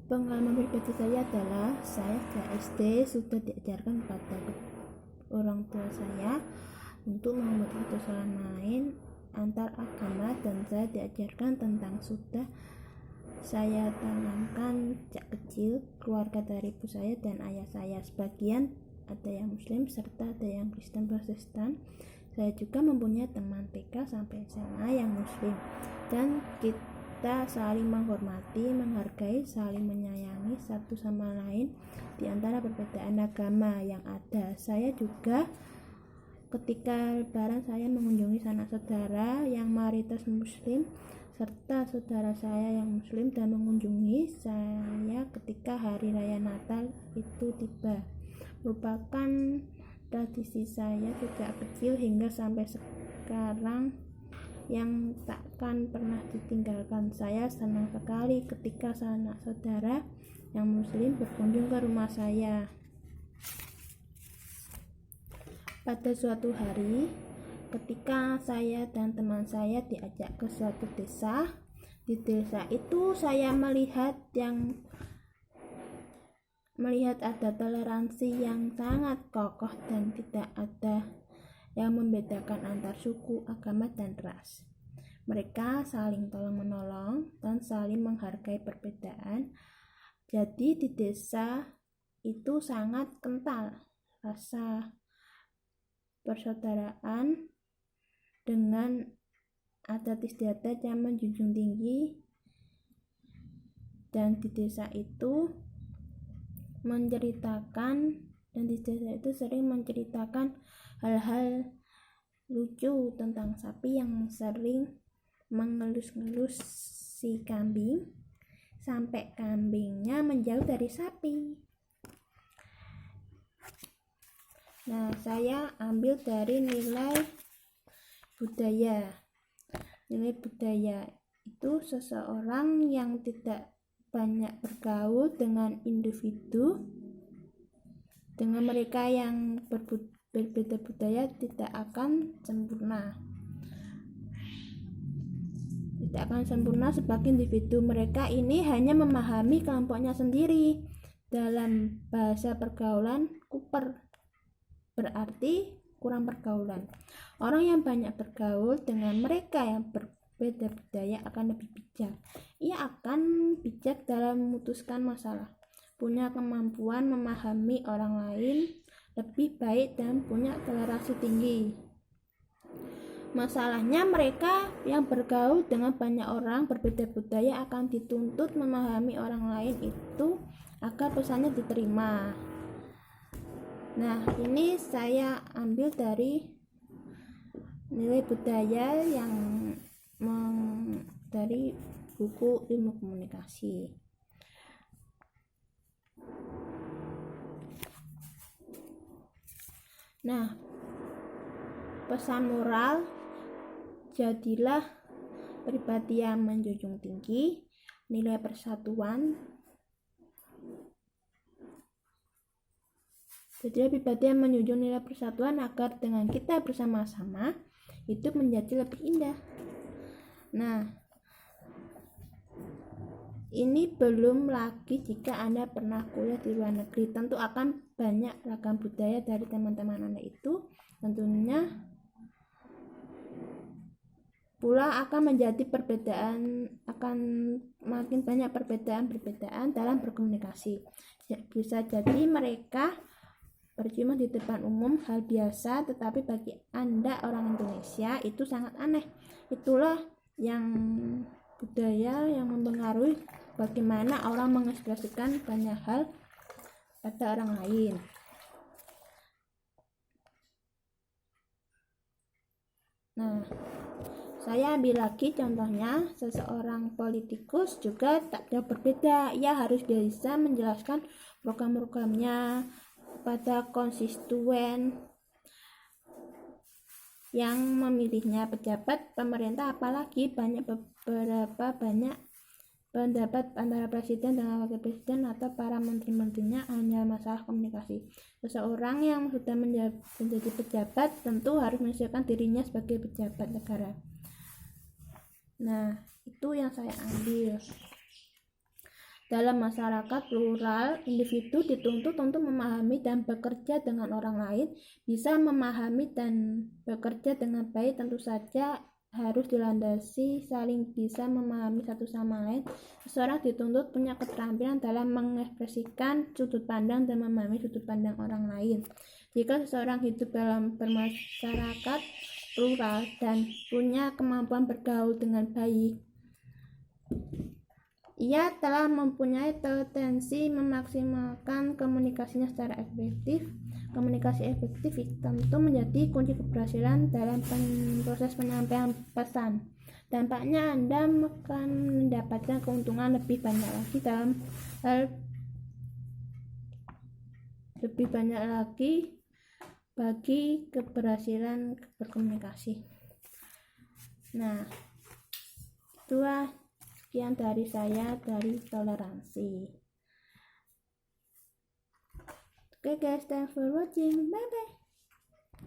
Pengalaman pribadi saya adalah saya sejak SD sudah diajarkan pada orang tua saya untuk membuat keputusan lain antar agama, dan saya diajarkan tentang sudah saya tanamkan sejak kecil. Keluarga dari ibu saya dan ayah saya sebagian ada yang muslim serta ada yang Kristen Protestan. Saya juga mempunyai teman TK sampai SMA yang muslim, dan kita saling menghormati, menghargai, saling menyayangi satu sama lain di antara perbedaan agama yang ada. Saya juga ketika lebaran saya mengunjungi sanak saudara yang mayoritas muslim serta saudara saya yang muslim, dan mengunjungi saya ketika hari raya Natal itu tiba. Merupakan tradisi saya sejak kecil hingga sampai sekarang yang takkan pernah ditinggalkan. Saya senang sekali ketika sanak saudara yang muslim berkunjung ke rumah saya. Pada suatu hari, ketika saya dan teman saya diajak ke suatu desa, di desa itu saya melihat ada toleransi yang sangat kokoh dan tidak ada yang membedakan antar suku, agama, dan ras. Mereka saling tolong-menolong dan saling menghargai perbedaan. Jadi di desa itu sangat kental rasa persaudaraan dengan adat istiadat yang menjunjung tinggi, dan di desa itu sering menceritakan hal-hal lucu tentang sapi yang sering mengelus-ngelus si kambing sampai kambingnya menjauh dari sapi. Nah, saya ambil dari nilai budaya. Nilai budaya itu seseorang yang tidak banyak bergaul dengan individu, dengan mereka yang berbeda budaya tidak akan sempurna sebagai individu. Mereka ini hanya memahami kelompoknya sendiri. Dalam bahasa pergaulan, kuper berarti kurang pergaulan. Orang yang banyak bergaul dengan mereka yang berbeda budaya akan lebih bijak. Ia akan bijak dalam memutuskan masalah, punya kemampuan memahami orang lain lebih baik, dan punya toleransi tinggi. Masalahnya mereka yang bergaul dengan banyak orang berbeda budaya akan dituntut memahami orang lain itu agar pesannya diterima. Nah, ini saya ambil dari nilai budaya yang dari buku ilmu komunikasi. Nah, pesan moral, jadilah pribadi yang menjunjung tinggi nilai persatuan. Jadilah pribadi yang menjunjung nilai persatuan agar dengan kita bersama-sama hidup menjadi lebih indah. Nah, ini belum lagi jika Anda pernah kuliah di luar negeri, tentu akan banyak ragam budaya dari teman-teman Anda itu. Tentunya pula akan makin banyak perbedaan dalam berkomunikasi. Bisa jadi mereka bercuma di depan umum hal biasa, tetapi bagi Anda orang Indonesia itu sangat aneh. Itulah yang budaya yang mempengaruhi bagaimana orang mengekspresikan banyak hal pada orang lain. Nah, saya ambil lagi contohnya, seseorang politikus juga tak jauh berbeda. Ia harus bisa menjelaskan program-programnya pada konstituen yang memilihnya. Pejabat pemerintah apalagi banyak pendapat antara presiden dengan wakil presiden atau para menteri-menterinya hanya masalah komunikasi. Seseorang yang sudah menjadi pejabat tentu harus menunjukkan dirinya sebagai pejabat negara. Nah, itu yang saya ambil. Dalam masyarakat plural, individu dituntut untuk memahami dan bekerja dengan orang lain. Bisa memahami dan bekerja dengan baik tentu saja harus dilandasi saling bisa memahami satu sama lain. Seseorang dituntut punya keterampilan dalam mengekspresikan sudut pandang dan memahami sudut pandang orang lain. Jika seseorang hidup dalam bermasyarakat plural dan punya kemampuan bergaul dengan baik, ia telah mempunyai potensi memaksimalkan komunikasinya secara efektif. Komunikasi efektif tentu menjadi kunci keberhasilan dalam proses penyampaian pesan. Dampaknya Anda akan mendapatkan keuntungan lebih banyak lagi bagi keberhasilan berkomunikasi. Nah, sekian dari saya dari toleransi. Okay guys, thanks for watching. Bye bye.